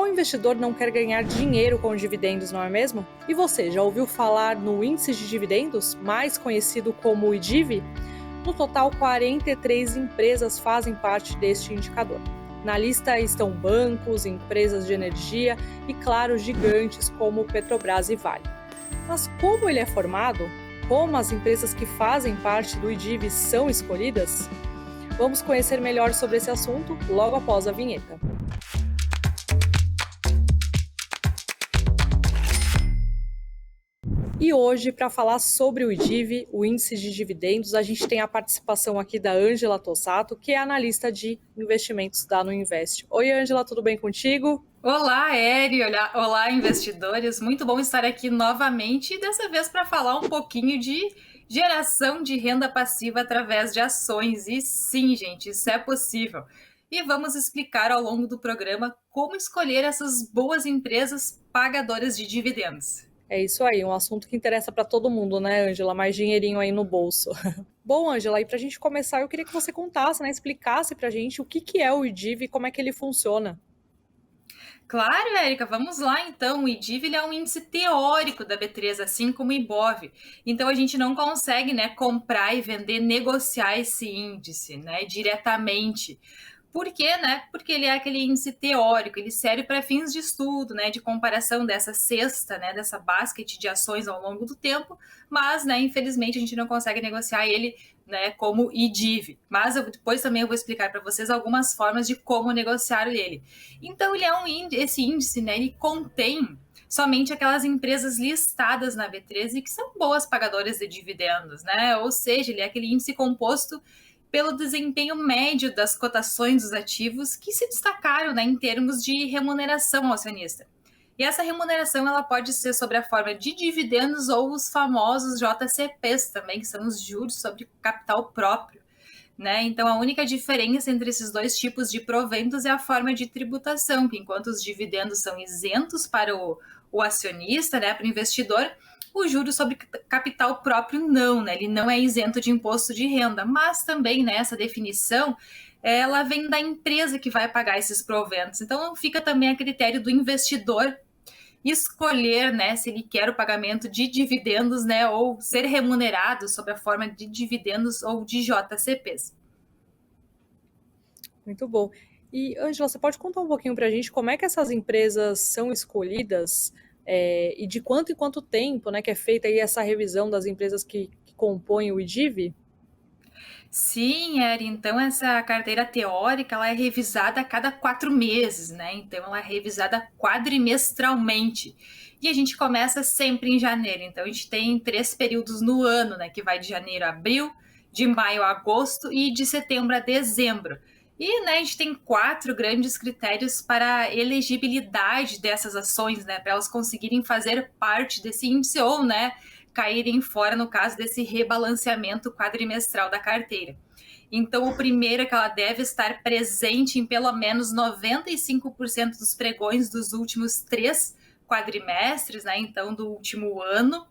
investidor não quer ganhar dinheiro com dividendos, não é mesmo? E você, já ouviu falar no Índice de Dividendos, mais conhecido como o IDIV? No total, 43 empresas fazem parte deste indicador. Na lista estão bancos, empresas de energia e, claro, gigantes como Petrobras e Vale. Mas como ele é formado? Como as empresas que fazem parte do IDIV são escolhidas? Vamos conhecer melhor sobre esse assunto logo após a vinheta. E hoje, para falar sobre o IDIV, o Índice de Dividendos, a gente tem a participação aqui da Ângela Tossato, que é analista de investimentos da Nuinvest. Oi, Ângela, tudo bem contigo? Olá, Eri, olá, investidores. Muito bom estar aqui novamente e dessa vez para falar um pouquinho de geração de renda passiva através de ações. E sim, gente, isso é possível. E vamos explicar ao longo do programa como escolher essas boas empresas pagadoras de dividendos. É isso aí, um assunto que interessa para todo mundo, né, Ângela? Mais dinheirinho aí no bolso. Bom, Ângela, e para a gente começar, eu queria que você contasse, né, explicasse para a gente o que é o IDIV e como é que ele funciona. Claro, Érica, vamos lá então. O IDIV ele é um índice teórico da B3, assim como o IBOV. Então a gente não consegue, né, comprar e vender, negociar esse índice, né, diretamente. Por quê, né? Porque ele é aquele índice teórico, ele serve para fins de estudo, né, de comparação dessa cesta, né, dessa basket de ações ao longo do tempo, mas, né, infelizmente a gente não consegue negociar ele, né, como IDIV. Mas depois também eu vou explicar para vocês algumas formas de como negociar ele. Então ele é esse índice, né, ele contém somente aquelas empresas listadas na B3 que são boas pagadoras de dividendos, né? Ou seja, ele é aquele índice composto pelo desempenho médio das cotações dos ativos que se destacaram, né, em termos de remuneração ao acionista. E essa remuneração ela pode ser sobre a forma de dividendos ou os famosos JCPs também, que são os juros sobre capital próprio. Né? Então, a única diferença entre esses dois tipos de proventos é a forma de tributação, que enquanto os dividendos são isentos para o acionista, né, para o investidor, o juro sobre capital próprio não, né? Ele não é isento de imposto de renda, mas também nessa definição ela vem da empresa que vai pagar esses proventos. Então fica também a critério do investidor escolher, né, se ele quer o pagamento de dividendos, né, ou ser remunerado sob a forma de dividendos ou de JCPs. Muito bom. E, Ângela, você pode contar um pouquinho para a gente como é que essas empresas são escolhidas e de quanto em quanto tempo, né, que é feita aí essa revisão das empresas que compõem o IDIV? Sim, Eri, então essa carteira teórica ela é revisada a cada 4 meses, né? Então ela é revisada quadrimestralmente. E a gente começa sempre em janeiro. Então a gente tem 3 períodos no ano, né? Que vai de janeiro a abril, de maio a agosto e de setembro a dezembro. E né, a gente tem 4 grandes critérios para a elegibilidade dessas ações, né? Para elas conseguirem fazer parte desse índice ou, né? Caírem fora no caso desse rebalanceamento quadrimestral da carteira. Então, o primeiro é que ela deve estar presente em pelo menos 95% dos pregões dos últimos 3 quadrimestres, né? Então, do último ano.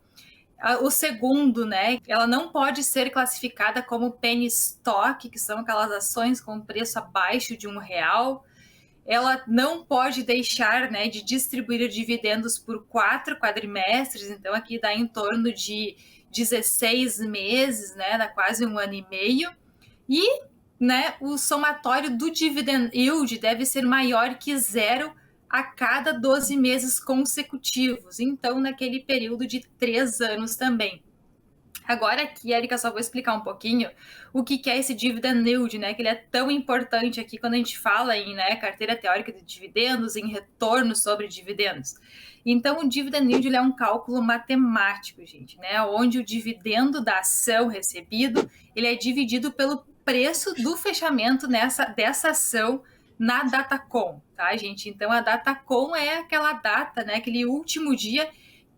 O segundo, né? Ela não pode ser classificada como penny stock, que são aquelas ações com preço abaixo de R$ 1. Ela não pode deixar, né, de distribuir dividendos por 4 quadrimestres, então aqui dá em torno de 16 meses, né, dá quase 1 ano e meio. E, né, o somatório do dividend yield deve ser maior que 0 a cada 12 meses consecutivos, então naquele período de 3 anos também. Agora aqui, Erika, só vou explicar um pouquinho o que é esse dividend yield, né? Que ele é tão importante aqui quando a gente fala em, né, carteira teórica de dividendos, em retorno sobre dividendos. Então, o dividend yield ele é um cálculo matemático, gente, né? Onde o dividendo da ação recebido ele é dividido pelo preço do fechamento dessa ação na Datacom, tá, gente? Então, a Datacom é aquela data, né? Aquele último dia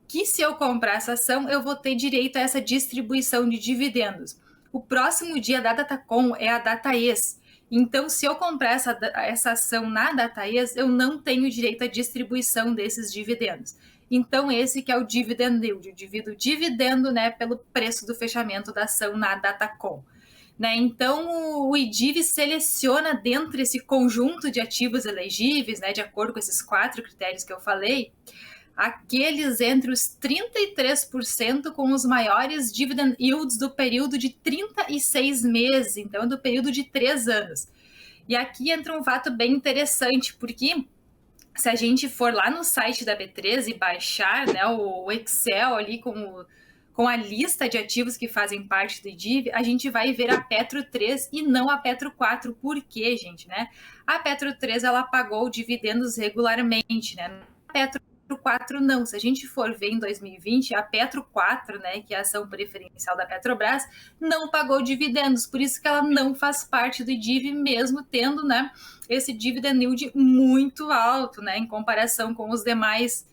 que se eu comprar essa ação, eu vou ter direito a essa distribuição de dividendos. O próximo dia da Datacom é a data ex. Então, se eu comprar essa ação na data ex, eu não tenho direito à distribuição desses dividendos. Então, esse que é o dividend yield. Eu divido o dividendo, né, pelo preço do fechamento da ação na Datacom. né? Então, o IDIV seleciona dentro desse conjunto de ativos elegíveis, né, de acordo com esses 4 critérios que eu falei, aqueles entre os 33% com os maiores dividend yields do período de 36 meses, então do período de 3 anos. E aqui entra um fato bem interessante, porque se a gente for lá no site da B3 e baixar, né, o Excel ali com a lista de ativos que fazem parte do IDIV, a gente vai ver a Petro 3 e não a Petro 4. Por quê, gente? Né? A Petro 3 ela pagou dividendos regularmente, né? A Petro 4 não. Se a gente for ver em 2020, a Petro 4, né, que é a ação preferencial da Petrobras, não pagou dividendos, por isso que ela não faz parte do IDIV, mesmo tendo, né, esse dividend yield muito alto, né, em comparação com as demais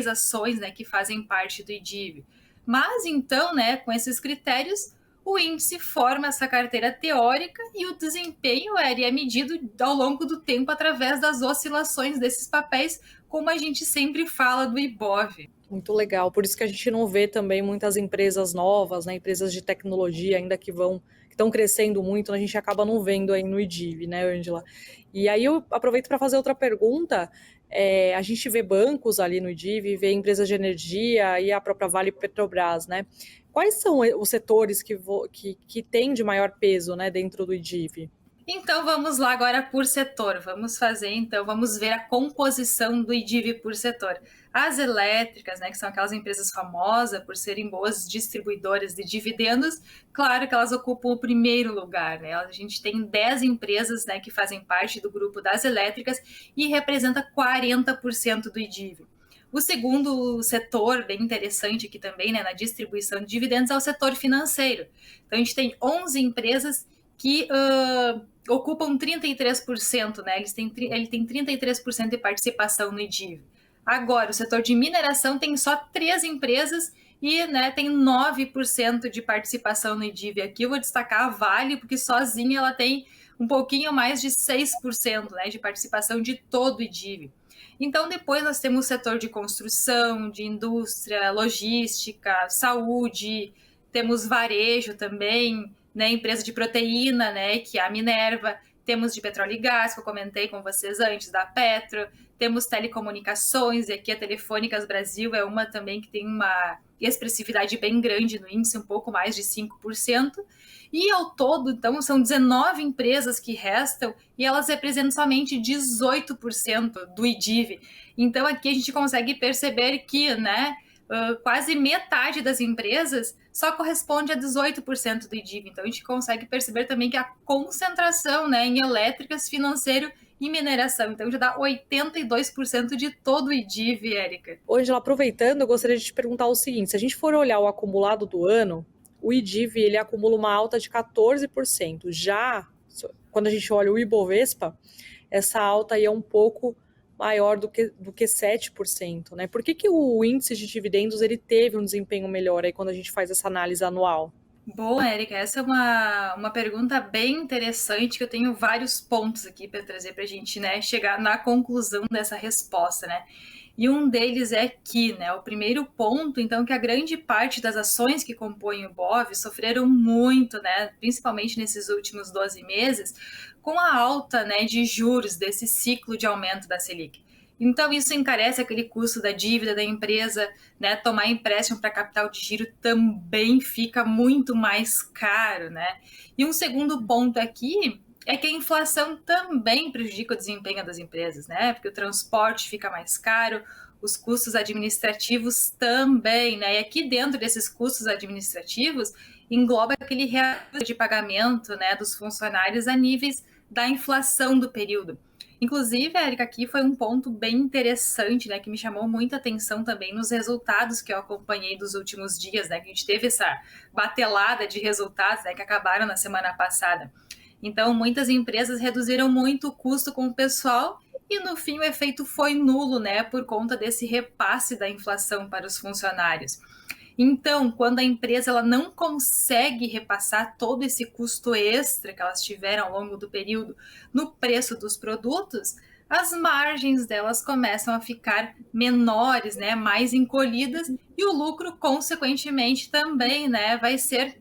ações, né, que fazem parte do IDIV. Mas então, né, com esses critérios, o índice forma essa carteira teórica e o desempenho é medido ao longo do tempo através das oscilações desses papéis, como a gente sempre fala do IBOV. Muito legal, por isso que a gente não vê também muitas empresas novas, né, empresas de tecnologia ainda que estão crescendo muito, a gente acaba não vendo aí no IDIV, né, Ângela? E aí eu aproveito para fazer outra pergunta. A gente vê bancos ali no IDIV, vê empresas de energia e a própria Vale Petrobras, né? Quais são os setores que têm de maior peso, né, dentro do IDIV? Então vamos lá agora por setor. Vamos ver a composição do IDIV por setor. As elétricas, né, que são aquelas empresas famosas por serem boas distribuidoras de dividendos, claro que elas ocupam o primeiro lugar, né? A gente tem 10 empresas, né, que fazem parte do grupo das elétricas e representa 40% do IDIV. O segundo setor, bem interessante aqui também, né, na distribuição de dividendos, é o setor financeiro. Então a gente tem 11 empresas que ocupam 33%, né? Ele tem 33% de participação no IDIV. Agora, o setor de mineração tem só 3 empresas e, né, tem 9% de participação no IDIV. Aqui eu vou destacar a Vale, porque sozinha ela tem um pouquinho mais de 6%, né, de participação de todo o IDIV. Então, depois nós temos o setor de construção, de indústria, logística, saúde, temos varejo também, né, empresa de proteína, né, que é a Minerva, temos de petróleo e gás, que eu comentei com vocês antes, da Petro, temos telecomunicações, e aqui a Telefônicas Brasil é uma também que tem uma expressividade bem grande no índice, um pouco mais de 5%, e ao todo, então, são 19 empresas que restam, e elas representam somente 18% do IDIV. Então, aqui a gente consegue perceber que, né, quase metade das empresas só corresponde a 18% do IDIV. Então, a gente consegue perceber também que a concentração, né, em elétricas, financeiro e mineração. Então, já dá 82% de todo o IDIV, Érica. Ângela, aproveitando, eu gostaria de te perguntar o seguinte: se a gente for olhar o acumulado do ano, o IDIV ele acumula uma alta de 14%. Já, quando a gente olha o Ibovespa, essa alta aí é um pouco maior do que 7%, né? Por que o índice de dividendos ele teve um desempenho melhor aí quando a gente faz essa análise anual? Bom, Érica, essa é uma pergunta bem interessante, que eu tenho vários pontos aqui para trazer para a gente, né, chegar na conclusão dessa resposta, né? E um deles é que, né, o primeiro ponto, então, que a grande parte das ações que compõem o BOV sofreram muito, né, principalmente nesses últimos 12 meses, com a alta, né, de juros desse ciclo de aumento da Selic. Então, isso encarece aquele custo da dívida da empresa, né? Tomar empréstimo para capital de giro também fica muito mais caro, né? E um segundo ponto aqui é que a inflação também prejudica o desempenho das empresas, né? Porque o transporte fica mais caro, os custos administrativos também, né? E aqui dentro desses custos administrativos engloba aquele reajuste de pagamento, né, dos funcionários a níveis da inflação do período. Inclusive, Érica, aqui foi um ponto bem interessante, né, que me chamou muita atenção também nos resultados que eu acompanhei dos últimos dias, né, que a gente teve essa batelada de resultados, né, que acabaram na semana passada. Então, muitas empresas reduziram muito o custo com o pessoal e, no fim, o efeito foi nulo, né, por conta desse repasse da inflação para os funcionários. Então, quando a empresa ela não consegue repassar todo esse custo extra que elas tiveram ao longo do período no preço dos produtos, as margens delas começam a ficar menores, né, mais encolhidas, e o lucro, consequentemente, também, né, vai ser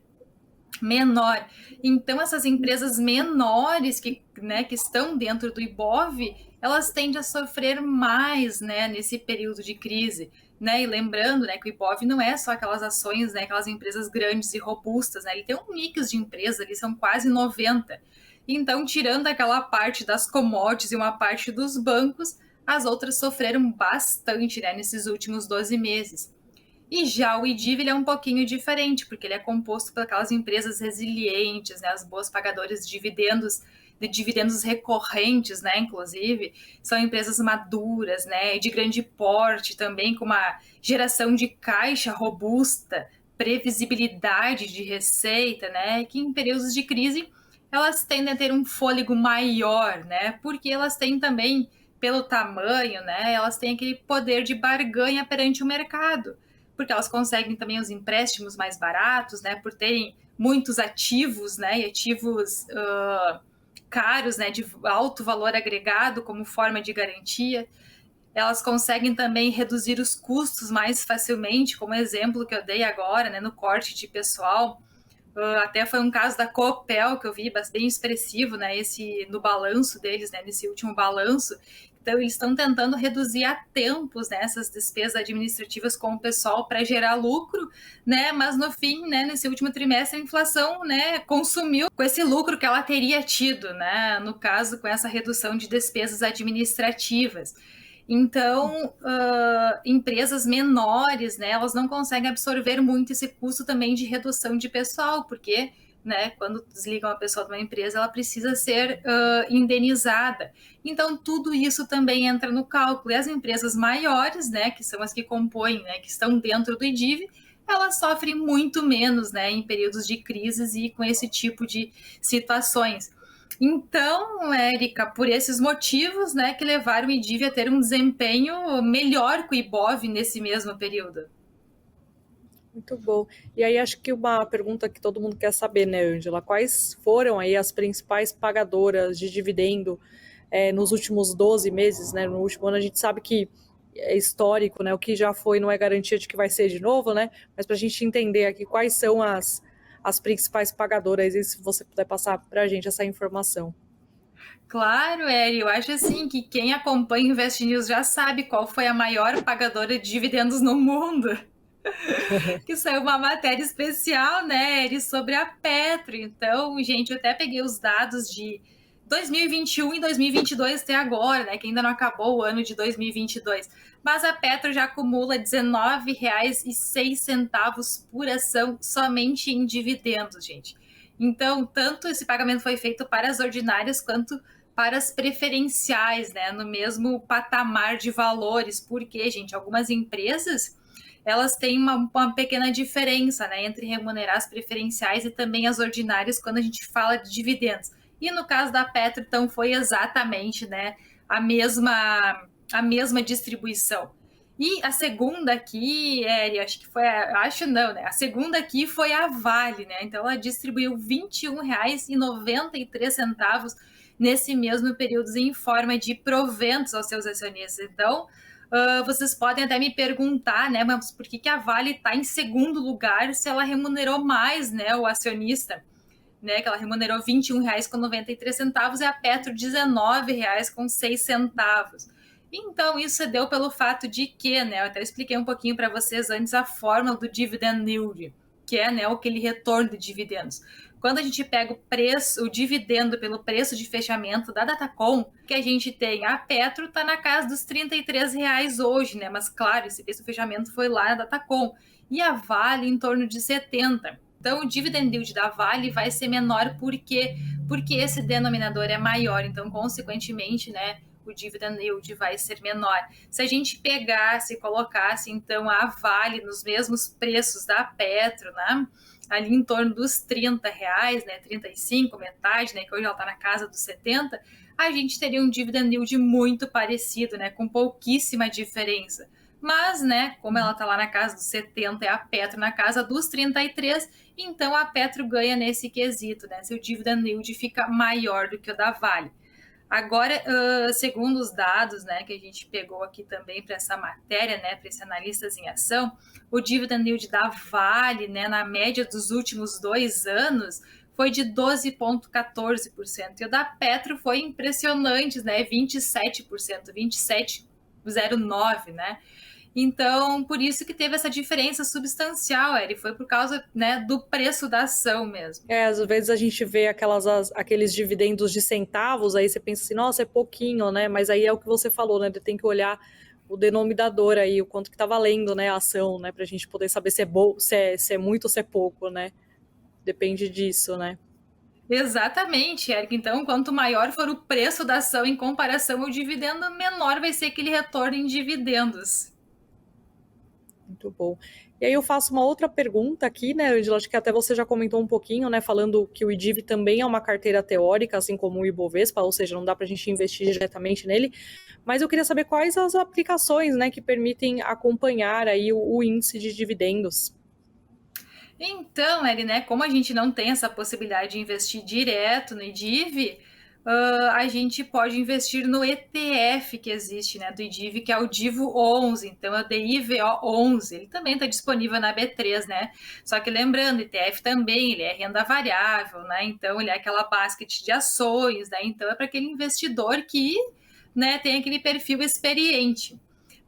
menor. Então, essas empresas menores né, que estão dentro do Ibov, elas tendem a sofrer mais, né, nesse período de crise. Né? E lembrando, né, que o Ibov não é só aquelas ações, né, aquelas empresas grandes e robustas, né? Ele tem um mix de empresas, ali são quase 90. Então, tirando aquela parte das commodities e uma parte dos bancos, as outras sofreram bastante, né, nesses últimos 12 meses. E já o IDIV ele é um pouquinho diferente, porque ele é composto por aquelas empresas resilientes, né, as boas pagadoras de dividendos recorrentes, né, inclusive, são empresas maduras, né, de grande porte também, com uma geração de caixa robusta, previsibilidade de receita, né, que em períodos de crise elas tendem a ter um fôlego maior, né, porque elas têm também, pelo tamanho, né, elas têm aquele poder de barganha perante o mercado, porque elas conseguem também os empréstimos mais baratos, né, por terem muitos ativos, né, e ativos caros, né, de alto valor agregado como forma de garantia. Elas conseguem também reduzir os custos mais facilmente, como exemplo que eu dei agora, né, no corte de pessoal. Até foi um caso da Copel que eu vi, bem expressivo, né, no balanço deles, né, nesse último balanço. Então, eles estão tentando reduzir a tempos, né, essas despesas administrativas com o pessoal para gerar lucro, né, mas no fim, né, nesse último trimestre, a inflação, né, consumiu com esse lucro que ela teria tido, né, no caso, com essa redução de despesas administrativas. Então, empresas menores, né, elas não conseguem absorver muito esse custo também de redução de pessoal, porque, né, quando desligam a pessoa de uma empresa, ela precisa ser indenizada. Então, tudo isso também entra no cálculo. E as empresas maiores, né, que são as que compõem, né, que estão dentro do IDIV, elas sofrem muito menos, né, em períodos de crises e com esse tipo de situações. Então, Érica, por esses motivos, né, que levaram o IDIV a ter um desempenho melhor que o Ibov nesse mesmo período. Muito bom. E aí acho que uma pergunta que todo mundo quer saber, né, Ângela? Quais foram aí as principais pagadoras de dividendo nos últimos 12 meses, né? No último ano a gente sabe que é histórico, né? O que já foi não é garantia de que vai ser de novo, né? Mas para a gente entender aqui quais são as principais pagadoras, e se você puder passar para a gente essa informação. Claro, Eri, eu acho assim que quem acompanha o Invest News já sabe qual foi a maior pagadora de dividendos no mundo. Que saiu uma matéria especial, né, Eri, sobre a Petro. Então, gente, eu até peguei os dados de 2021 e 2022 até agora, né, que ainda não acabou o ano de 2022. Mas a Petro já acumula R$ 19,06 por ação somente em dividendos, gente. Então, tanto esse pagamento foi feito para as ordinárias quanto para as preferenciais, né, no mesmo patamar de valores, porque, gente, algumas empresas elas têm uma pequena diferença, né, entre remunerar as preferenciais e também as ordinárias quando a gente fala de dividendos. E no caso da Petro, então, foi exatamente, né, a mesma distribuição. E a segunda aqui, acho que foi, acho não, né? A segunda aqui foi a Vale, né? Então ela distribuiu R$ 21,93 nesse mesmo período em forma de proventos aos seus acionistas. Então, vocês podem até me perguntar, né, mas por que a Vale está em segundo lugar se ela remunerou mais, né, o acionista, né, que ela remunerou R$ 21,93 e a Petro R$ 19,06. Então, isso se deu pelo fato de que, né, eu até expliquei um pouquinho para vocês antes a fórmula do dividend yield, que é, né, aquele retorno de dividendos. Quando a gente pega o dividendo pelo preço de fechamento da Datacom, que a gente tem, a Petro está na casa dos R$ 33 hoje, né, mas claro, esse preço de fechamento foi lá na Datacom, e a Vale em torno de 70. Então, o dividend yield da Vale vai ser menor porque esse denominador é maior. Então, consequentemente, né, o dividend yield vai ser menor. Se a gente pegasse e colocasse, então, a Vale nos mesmos preços da Petro, né, ali em torno dos R$ 30, né, 35, metade, né, que hoje ela está na casa dos 70, a gente teria um dividend yield muito parecido, né, com pouquíssima diferença. Mas, né, como ela está lá na casa dos 70 e a Petro na casa dos 33, então a Petro ganha nesse quesito, né? Seu dividend yield fica maior do que o da Vale. Agora, segundo os dados, né, que a gente pegou aqui também para essa matéria, né, para esse Analistas em Ação, o dividend yield da Vale, né, na média dos últimos 2 anos, foi de 12,14%. E o da Petro foi impressionante, né, 27%, 27,09%, né? Então, por isso que teve essa diferença substancial, Eri, foi por causa, né, do preço da ação mesmo. Às vezes a gente vê aqueles dividendos de centavos, aí você pensa assim, nossa, é pouquinho, né? Mas aí é o que você falou, né? Tem que olhar o denominador aí, o quanto que tá valendo, né, a ação, né? Pra gente poder saber se é muito ou se é pouco, né? Depende disso, né? Exatamente, Érica. Então, quanto maior for o preço da ação em comparação ao dividendo, menor vai ser aquele retorno em dividendos. Muito bom. E aí eu faço uma outra pergunta aqui, né, Angela? Acho que até você já comentou um pouquinho, né, falando que o IDIV também é uma carteira teórica, assim como o Ibovespa, ou seja, não dá para a gente investir diretamente nele. Mas eu queria saber quais as aplicações, né, que permitem acompanhar aí o índice de dividendos. Então, Eri, né, como a gente não tem essa possibilidade de investir direto no IDIV, a gente pode investir no ETF que existe, né, do IDIV, que é o Divo 11, então é o DIVO 11, ele também está disponível na B3, né, só que lembrando, ETF também, ele é renda variável, né, então ele é aquela basket de ações, né, então é para aquele investidor que, né, tem aquele perfil experiente.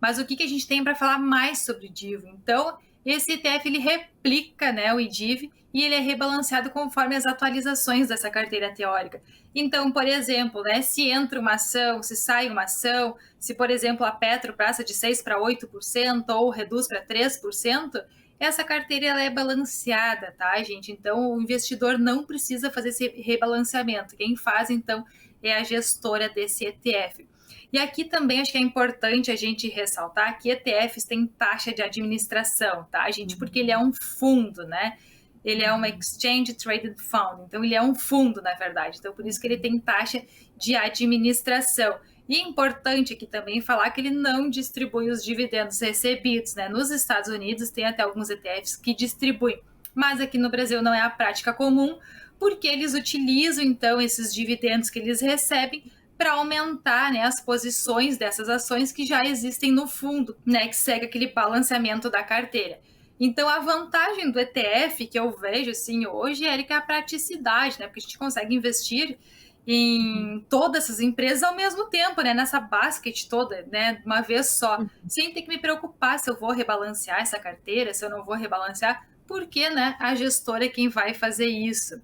Mas o que a gente tem para falar mais sobre o Divo? Então, esse ETF ele replica, né, o IDIV e ele é rebalanceado conforme as atualizações dessa carteira teórica. Então, por exemplo, né, se entra uma ação, se sai uma ação, se, por exemplo, a Petro passa de 6% para 8% ou reduz para 3%, essa carteira ela é balanceada, tá, gente? Então, o investidor não precisa fazer esse rebalanceamento. Quem faz, então, é a gestora desse ETF. E aqui também acho que é importante a gente ressaltar que ETFs têm taxa de administração, tá, gente? Porque ele é um fundo, né? Ele é uma Exchange Traded Fund, então ele é um fundo, na verdade. Então, por isso que ele tem taxa de administração. E é importante aqui também falar que ele não distribui os dividendos recebidos, né? Nos Estados Unidos tem até alguns ETFs que distribuem, mas aqui no Brasil não é a prática comum, porque eles utilizam, então, esses dividendos que eles recebem para aumentar, né, as posições dessas ações que já existem no fundo, né, que segue aquele balanceamento da carteira. Então, a vantagem do ETF que eu vejo assim hoje, Érica, é a praticidade, né, porque a gente consegue investir em todas essas empresas ao mesmo tempo, né, nessa basket toda, né, uma vez só, sem ter que me preocupar se eu vou rebalancear essa carteira, se eu não vou rebalancear, porque, né, a gestora é quem vai fazer isso.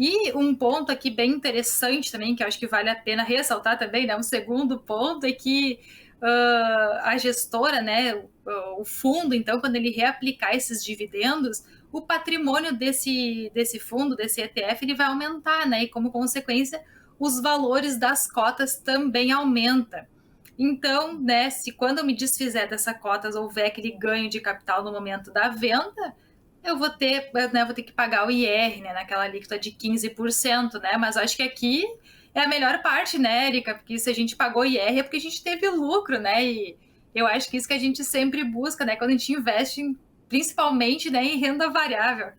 E um ponto aqui bem interessante também, que eu acho que vale a pena ressaltar também, né? Um segundo ponto é que a gestora, né, o fundo, então, quando ele reaplicar esses dividendos, o patrimônio desse fundo, desse ETF, ele vai aumentar, né? E como consequência, os valores das cotas também aumentam. Então, né, se quando eu me desfizer dessas cotas houver aquele ganho de capital no momento da venda, eu vou ter, né, vou ter que pagar o IR, né, naquela alíquota de 15%, né? Mas acho que aqui é a melhor parte, né, Érica? Porque se a gente pagou IR é porque a gente teve lucro, né? E eu acho que isso que a gente sempre busca, né? Quando a gente investe, principalmente, né, em renda variável.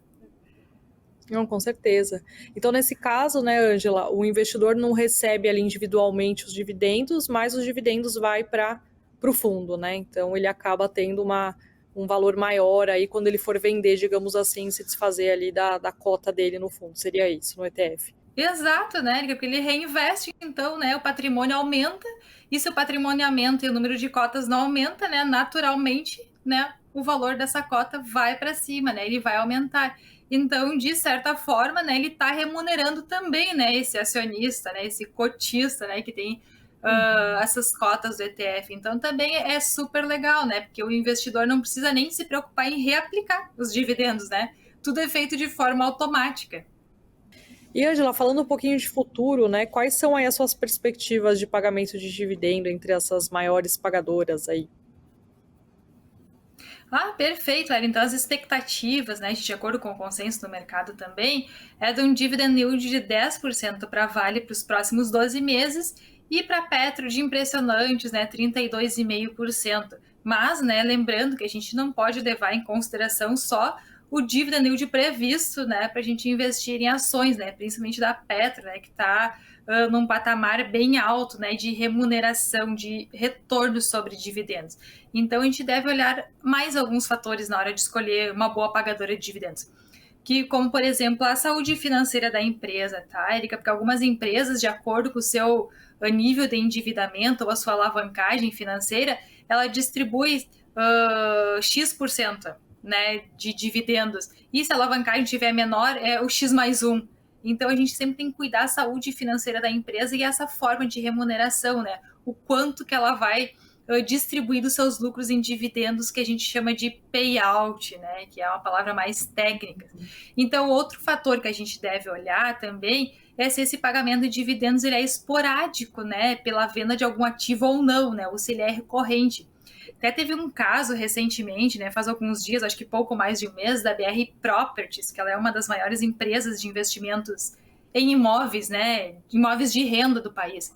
Não, com certeza. Então, nesse caso, né, Ângela, o investidor não recebe ali individualmente os dividendos, mas os dividendos vai para o fundo, né? Então, ele acaba tendo um valor maior aí quando ele for vender, digamos assim, se desfazer ali da cota dele no fundo. Seria isso, no ETF. Exato, né, Érica? Porque ele reinveste, então, né, o patrimônio aumenta, e se o patrimônio aumenta e o número de cotas não aumenta, né, naturalmente, né, o valor dessa cota vai para cima, né, ele vai aumentar. Então, de certa forma, né, ele está remunerando também, né, esse acionista, né, esse cotista, né, que tem essas cotas do ETF. Então, também é super legal, né, porque o investidor não precisa nem se preocupar em reaplicar os dividendos, né, tudo é feito de forma automática. E, Angela, falando um pouquinho de futuro, né? Quais são aí as suas perspectivas de pagamento de dividendo entre essas maiores pagadoras aí? Ah, perfeito, Ela. Então, as expectativas, né, de acordo com o consenso do mercado também, é de um dividend yield de 10% para Vale para os próximos 12 meses e para Petro de impressionantes, né, 32,5%. Mas, né, lembrando que a gente não pode levar em consideração só o dividend yield previsto, né, para a gente investir em ações, né, principalmente da Petro, né, que está num patamar bem alto, né, de remuneração, de retorno sobre dividendos. Então, a gente deve olhar mais alguns fatores na hora de escolher uma boa pagadora de dividendos. Que, como, por exemplo, a saúde financeira da empresa, tá, Érica? Porque algumas empresas, de acordo com o seu nível de endividamento ou a sua alavancagem financeira, ela distribui X%, né, de dividendos. E se a alavancagem tiver menor, é o X mais 1. Então, a gente sempre tem que cuidar da saúde financeira da empresa e essa forma de remuneração, né? O quanto que ela vai distribuir dos seus lucros em dividendos, que a gente chama de payout, né? Que é uma palavra mais técnica. Então, outro fator que a gente deve olhar também é se esse pagamento de dividendos ele é esporádico, né? Pela venda de algum ativo ou não, né? Ou se ele é recorrente. Até teve um caso recentemente, né, faz alguns dias, acho que pouco mais de um mês, da BR Properties, que ela é uma das maiores empresas de investimentos em imóveis, né, imóveis de renda do país.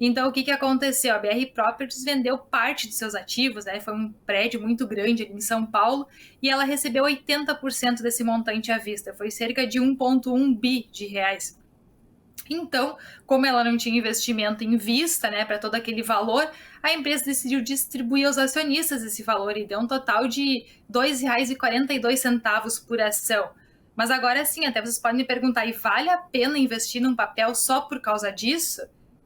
Então, o que aconteceu? A BR Properties vendeu parte de seus ativos, né, foi um prédio muito grande ali em São Paulo, e ela recebeu 80% desse montante à vista, foi cerca de 1,1 bi de reais. Então, como ela não tinha investimento em vista, né, para todo aquele valor, a empresa decidiu distribuir aos acionistas esse valor e deu um total de R$ 2,42 por ação. Mas agora sim, até vocês podem me perguntar, e vale a pena investir num papel só por causa disso?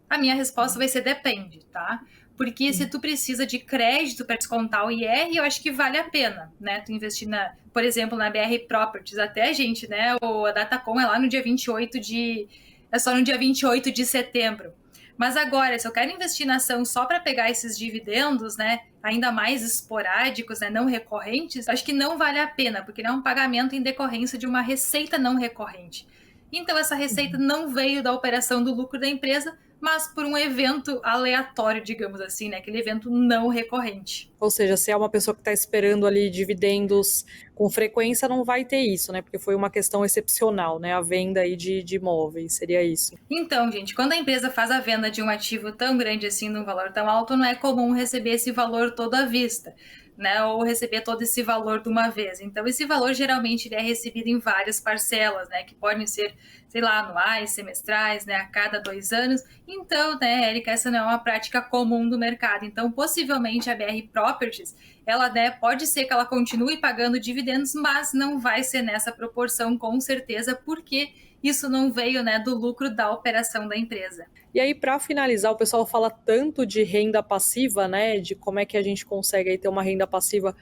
A minha resposta vai ser depende, tá? Porque se tu precisa de crédito para descontar o IR, eu acho que vale a pena, né? Tu investir, por exemplo, na BR Properties, até, gente, né? A Datacom é lá no dia 28 de... É só no dia 28 de setembro. Mas agora, se eu quero investir na ação só para pegar esses dividendos, né, ainda mais esporádicos, né, não recorrentes, acho que não vale a pena, porque ele é um pagamento em decorrência de uma receita não recorrente. Então, essa receita não veio da operação do lucro da empresa, mas por um evento aleatório, digamos assim, né? Aquele evento não recorrente. Ou seja, se é uma pessoa que está esperando ali dividendos com frequência, não vai ter isso, né? Porque foi uma questão excepcional, né? A venda aí de imóveis, seria isso. Então, gente, quando a empresa faz a venda de um ativo tão grande assim, num valor tão alto, não é comum receber esse valor todo à vista, né? Ou receber todo esse valor de uma vez. Então, esse valor geralmente ele é recebido em várias parcelas, né? Que podem ser, sei lá, anuais, semestrais, né? A cada 2 anos. Então, né, Érica, essa não é uma prática comum do mercado. Então, possivelmente a BR Properties, ela, né, pode ser que ela continue pagando dividendos, mas não vai ser nessa proporção, com certeza, porque isso não veio, né, do lucro da operação da empresa. E aí, para finalizar, o pessoal fala tanto de renda passiva, né? De como é que a gente consegue aí ter uma renda passiva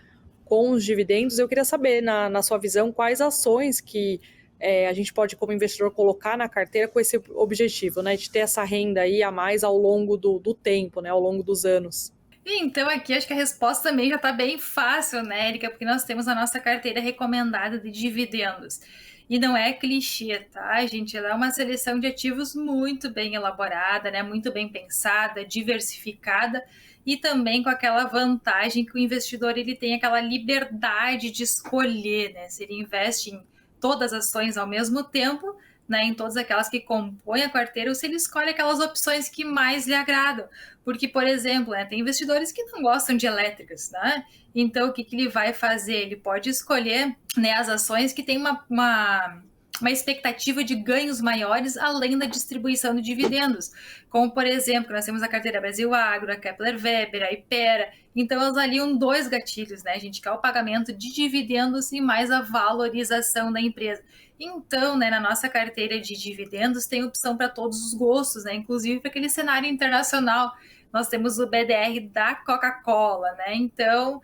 com os dividendos. Eu queria saber, na sua visão, quais ações que a gente pode, como investidor, colocar na carteira com esse objetivo, né? De ter essa renda aí a mais ao longo do tempo, né? Ao longo dos anos. Então, aqui acho que a resposta também já está bem fácil, né, Érica? Porque nós temos a nossa carteira recomendada de dividendos. E não é clichê, tá, gente? Ela é uma seleção de ativos muito bem elaborada, né? Muito bem pensada, diversificada e também com aquela vantagem que o investidor ele tem aquela liberdade de escolher, né? Se ele investe em todas as ações ao mesmo tempo, né, em todas aquelas que compõem a carteira, ou se ele escolhe aquelas opções que mais lhe agradam. Porque, por exemplo, né, tem investidores que não gostam de elétricas, né? Então, o que ele vai fazer? Ele pode escolher, né, as ações que têm uma expectativa de ganhos maiores além da distribuição de dividendos. Como, por exemplo, nós temos a carteira Brasil Agro, a Kepler Weber, a Ipera. Então, elas aliam 2 gatilhos, né, gente? Que é o pagamento de dividendos e mais a valorização da empresa. Então, né, na nossa carteira de dividendos tem opção para todos os gostos, né? Inclusive para aquele cenário internacional. Nós temos o BDR da Coca-Cola, né? Então,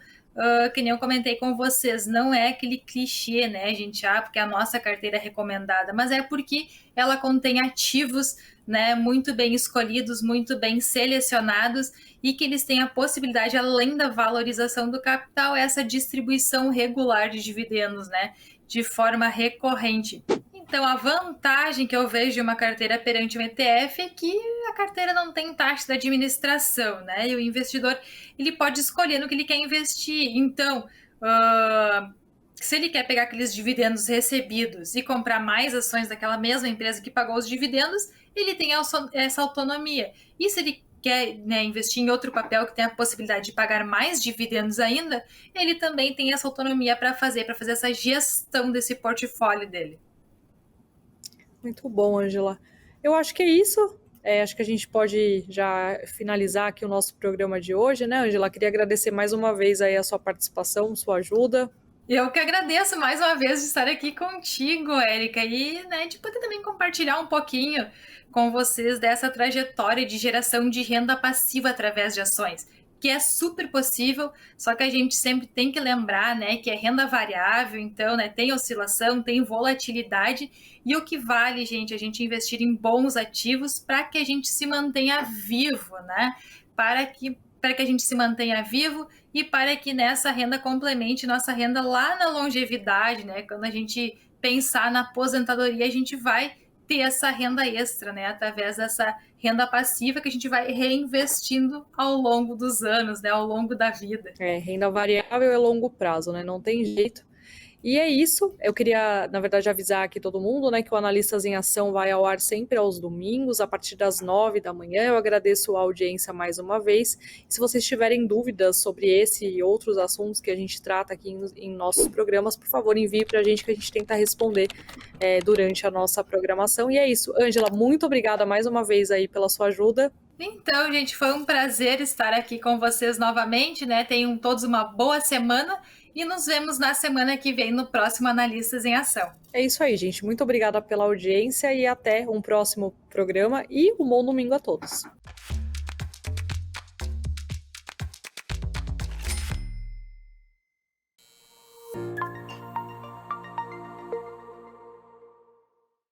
que nem eu comentei com vocês, não é aquele clichê, né, gente? Porque a nossa carteira é recomendada, mas é porque ela contém ativos, né, muito bem escolhidos, muito bem selecionados e que eles têm a possibilidade, além da valorização do capital, essa distribuição regular de dividendos, né, de forma recorrente. Então, a vantagem que eu vejo de uma carteira perante um ETF é que a carteira não tem taxa de administração, né? E o investidor ele pode escolher no que ele quer investir. Então, se ele quer pegar aqueles dividendos recebidos e comprar mais ações daquela mesma empresa que pagou os dividendos, ele tem essa autonomia. E se ele quer, né, investir em outro papel que tem a possibilidade de pagar mais dividendos ainda, ele também tem essa autonomia para fazer essa gestão desse portfólio dele. Muito bom, Ângela. Eu acho que é isso. Acho que a gente pode já finalizar aqui o nosso programa de hoje, né, Ângela? Queria agradecer mais uma vez aí a sua participação, sua ajuda. Eu que agradeço mais uma vez de estar aqui contigo, Érica, e né, de poder também compartilhar um pouquinho com vocês dessa trajetória de geração de renda passiva através de ações, que é super possível, só que a gente sempre tem que lembrar, né, que é renda variável, então, né, tem oscilação, tem volatilidade, e o que vale, gente, a gente investir em bons ativos para que a gente se mantenha vivo, né, para que a gente se mantenha vivo e para que nessa renda complemente nossa renda lá na longevidade, né? Quando a gente pensar na aposentadoria, a gente vai ter essa renda extra, né? Através dessa renda passiva que a gente vai reinvestindo ao longo dos anos, né? Ao longo da vida. Renda variável é longo prazo, né? Não tem jeito. E é isso, eu queria, na verdade, avisar aqui todo mundo, né, que o Analistas em Ação vai ao ar sempre aos domingos, a partir das 9 da manhã. Eu agradeço a audiência mais uma vez. E se vocês tiverem dúvidas sobre esse e outros assuntos que a gente trata aqui em nossos programas, por favor, envie para a gente que a gente tenta responder durante a nossa programação. E é isso. Ângela, muito obrigada mais uma vez aí pela sua ajuda. Então, gente, foi um prazer estar aqui com vocês novamente, né? Tenham todos uma boa semana e nos vemos na semana que vem no próximo Analistas em Ação. É isso aí, gente. Muito obrigada pela audiência e até um próximo programa e um bom domingo a todos.